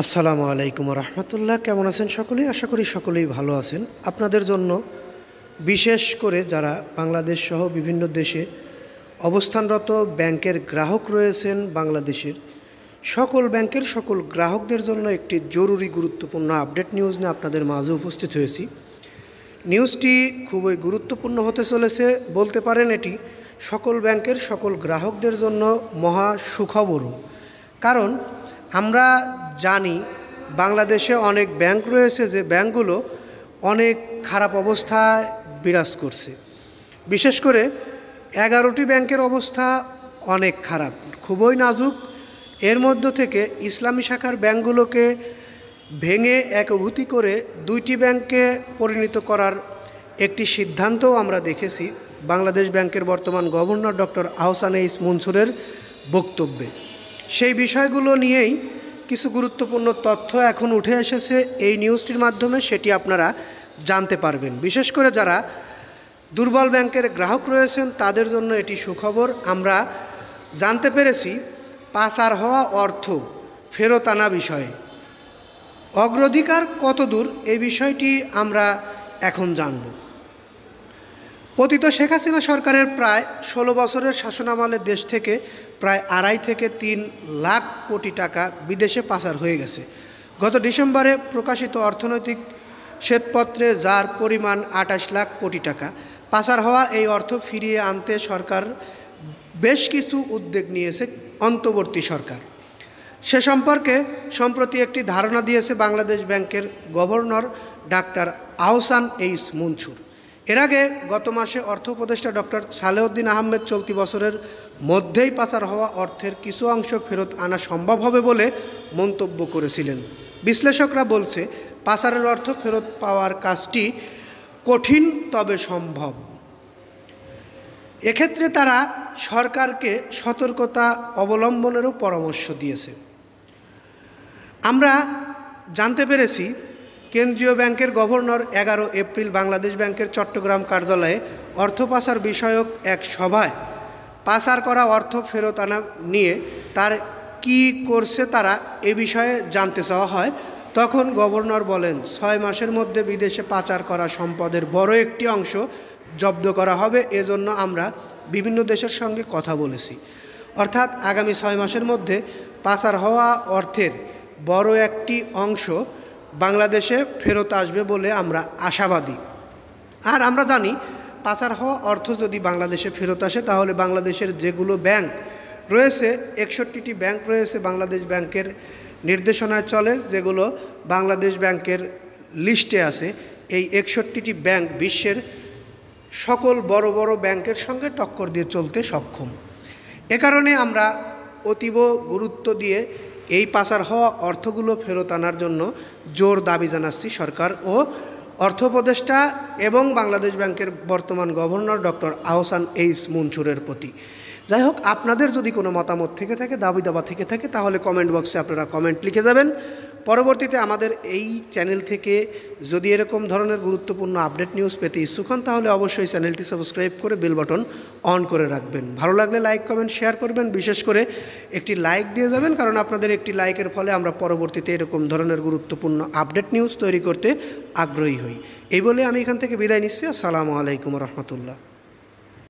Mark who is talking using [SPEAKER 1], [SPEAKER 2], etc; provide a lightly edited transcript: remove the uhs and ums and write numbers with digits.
[SPEAKER 1] আসসালামু আলাইকুম রহমতুল্লাহ। কেমন আছেন সকলেই? আশা করি সকলেই ভালো আছেন। আপনাদের জন্য বিশেষ করে যারা বাংলাদেশ সহ বিভিন্ন দেশে অবস্থানরত ব্যাংকের গ্রাহক রয়েছেন, বাংলাদেশের সকল ব্যাংকের সকল গ্রাহকদের জন্য একটি জরুরি গুরুত্বপূর্ণ আপডেট নিউজ নিয়ে আপনাদের মাঝে উপস্থিত হয়েছি। নিউজটি খুবই গুরুত্বপূর্ণ হতে চলেছে, বলতে পারেন এটি সকল ব্যাংকের সকল গ্রাহকদের জন্য মহা সুখবরও। কারণ আমরা জানি বাংলাদেশে অনেক ব্যাংক রয়েছে যে ব্যাংকগুলো অনেক খারাপ অবস্থায় বিরাজ করছে। বিশেষ করে 11টি ব্যাংকের অবস্থা অনেক খারাপ, খুবই নাজুক। এর মধ্য থেকে ইসলামী শাখার ব্যাংকগুলোকে ভেঙে একভূতি করে 2টি ব্যাংকে পরিণত করার একটি সিদ্ধান্তও আমরা দেখেছি বাংলাদেশ ব্যাংকের বর্তমান গভর্নর ডক্টর আহসান এইচ মনসুরের বক্তব্যে। সেই বিষয়গুলো নিয়েই কিছু গুরুত্বপূর্ণ তথ্য এখন উঠে এসেছে এই নিউজটির মাধ্যমে, সেটি আপনারা জানতে পারবেন। বিশেষ করে যারা দুর্বল ব্যাংকের গ্রাহক রয়েছেন তাদের জন্য এটি সুখবর। আমরা জানতে পেরেছি পাচার হওয়া অর্থ ফেরত আনা বিষয়ে অগ্রাধিকার কতদূর, এই বিষয়টি আমরা এখন জানব। পতিত শেখ হাসিনা সরকারের প্রায় 16 বছরের শাসনামলে দেশ থেকে প্রায় 2.5 থেকে 3 লাখ কোটি টাকা বিদেশে পাচার হয়ে গেছে। গত ডিসেম্বরে প্রকাশিত অর্থনৈতিক শ্বেতপত্রে যার পরিমাণ 28 লাখ কোটি টাকা। পাচার হওয়া এই অর্থ ফিরিয়ে আনতে সরকার বেশ কিছু উদ্যোগ নিয়েছে অন্তর্বর্তী সরকার। সে সম্পর্কে সম্প্রতি একটি ধারণা দিয়েছে বাংলাদেশ ব্যাংকের governor doctor Ahsan H Mansur. এর আগে গত মাসে অর্থ উপদেষ্টা ডক্টর সালেউদ্দিন আহমেদ চলতি বছরের মধ্যেই পাচার হওয়া অর্থের কিছু অংশ ফেরত আনা সম্ভব হবে বলে মন্তব্য করেছিলেন। বিশ্লেষকরা বলছে পাচারের অর্থ ফেরত পাওয়ার কাজটি কঠিন তবে সম্ভব। এক্ষেত্রে তারা সরকারকে সতর্কতা অবলম্বনেরও পরামর্শ দিয়েছে। আমরা জানতে পেরেছি কেন্দ্রীয় ব্যাংকের গভর্নর 11 এপ্রিল বাংলাদেশ ব্যাংকের চট্টগ্রাম কার্যালয়ে অর্থ পাচার বিষয়ক এক সভায় পাচার করা অর্থ ফেরত আনা নিয়ে তার কি করছে তারা এ বিষয়ে জানতে চাওয়া হয়। তখন গভর্নর বলেন 6 মাসের মধ্যে বিদেশে পাচার করা সম্পদের বড় একটি অংশ জব্দ করা হবে। এজন্য আমরা বিভিন্ন দেশের সঙ্গে কথা বলেছি। অর্থাৎ আগামী 6 মাসের মধ্যে পাচার হওয়া অর্থের বড় একটি অংশ বাংলাদেশে ফেরত আসবে বলে আমরা আশাবাদী। আর আমরা জানি পাচার হওয়া অর্থ যদি বাংলাদেশে ফেরত আসে তাহলে বাংলাদেশের যেগুলো ব্যাংক রয়েছে 61টি ব্যাংক রয়েছে বাংলাদেশ ব্যাংকের নির্দেশনায় চলে, যেগুলো বাংলাদেশ ব্যাংকের লিস্টে আছে। এই 61টি ব্যাংক বিশ্বের সকল বড় বড় ব্যাংকের সঙ্গে টক্কর দিয়ে চলতে সক্ষম। এ কারণে আমরা অতীব গুরুত্ব দিয়ে এই পাচার হওয়া অর্থগুলো ফেরত আনার জন্য জোর দাবি জানাচ্ছি সরকার ও অর্থ উপদেষ্টা এবং বাংলাদেশ ব্যাংকের বর্তমান গভর্নর ডক্টর আহসান এইচ মনসুরের প্রতি। যাই হোক, আপনাদের যদি কোনো মতামত থেকে থাকে, দাবি দাবা থেকে থাকে, তাহলে কমেন্ট বক্সে আপনারা কমেন্ট লিখে যাবেন। পরবর্তীতে আমাদের এই চ্যানেল থেকে যদি এরকম ধরনের গুরুত্বপূর্ণ আপডেট নিউজ পেতে ইচ্ছুক হন তাহলে অবশ্যই চ্যানেলটি সাবস্ক্রাইব করে বেল বাটন অন করে রাখবেন। ভালো লাগলে লাইক কমেন্ট শেয়ার করবেন, বিশেষ করে একটি লাইক দিয়ে যাবেন, কারণ আপনাদের একটি লাইকের ফলে আমরা পরবর্তীতে এরকম ধরনের গুরুত্বপূর্ণ আপডেট নিউজ তৈরি করতে আগ্রহী হই। এই বলে আমি এখান থেকে বিদায় নিচ্ছি। আসসালামু আলাইকুম রহমতুল্লাহ।